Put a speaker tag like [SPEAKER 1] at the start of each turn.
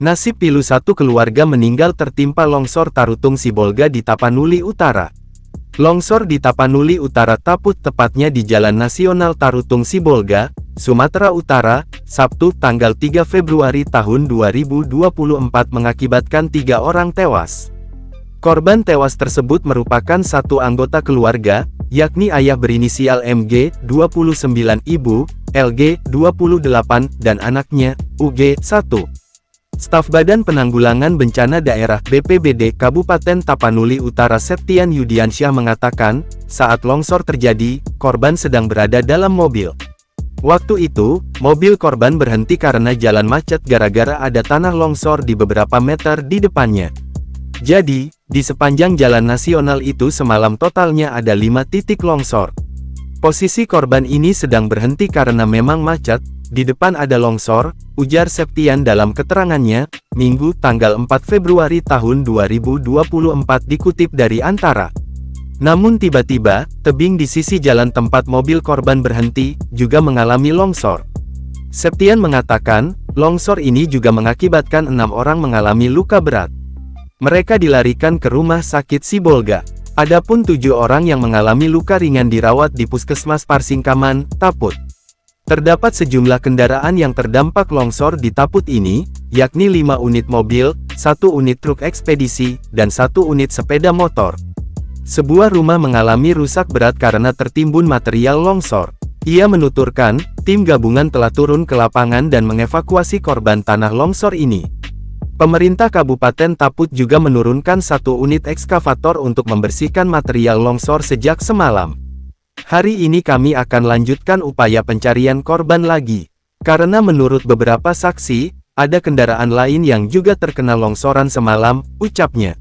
[SPEAKER 1] Nasib pilu satu keluarga meninggal tertimpa longsor Tarutung Sibolga di Tapanuli Utara. Longsor di Tapanuli Utara Taput tepatnya di Jalan Nasional Tarutung Sibolga, Sumatera Utara, Sabtu tanggal 3 Februari tahun 2024 mengakibatkan 3 orang tewas. Korban tewas tersebut merupakan satu anggota keluarga, yakni ayah berinisial MG, 29, ibu, LG, 28, dan anaknya, UG, 1. Staf Badan Penanggulangan Bencana Daerah BPBD Kabupaten Tapanuli Utara Septian Yudiansyah mengatakan, saat longsor terjadi, korban sedang berada dalam mobil. Waktu itu, mobil korban berhenti karena jalan macet gara-gara ada tanah longsor di beberapa meter di depannya. Jadi, di sepanjang jalan nasional itu semalam totalnya ada 5 titik longsor. Posisi korban ini sedang berhenti karena memang macet, di depan ada longsor, ujar Septian dalam keterangannya, Minggu tanggal 4 Februari tahun 2024 dikutip dari Antara. Namun tiba-tiba, tebing di sisi jalan tempat mobil korban berhenti, juga mengalami longsor. Septian mengatakan, longsor ini juga mengakibatkan 6 orang mengalami luka berat. Mereka dilarikan ke rumah sakit Sibolga. Adapun 7 orang yang mengalami luka ringan dirawat di Puskesmas Parsingkaman, Taput. Terdapat sejumlah kendaraan yang terdampak longsor di Taput ini, yakni 5 unit mobil, 1 unit truk ekspedisi, dan 1 unit sepeda motor. Sebuah rumah mengalami rusak berat karena tertimbun material longsor. Ia menuturkan, tim gabungan telah turun ke lapangan dan mengevakuasi korban tanah longsor ini. Pemerintah Kabupaten Taput juga menurunkan 1 unit ekskavator untuk membersihkan material longsor sejak semalam. Hari ini kami akan lanjutkan upaya pencarian korban lagi. Karena menurut beberapa saksi, ada kendaraan lain yang juga terkena longsoran semalam, ucapnya.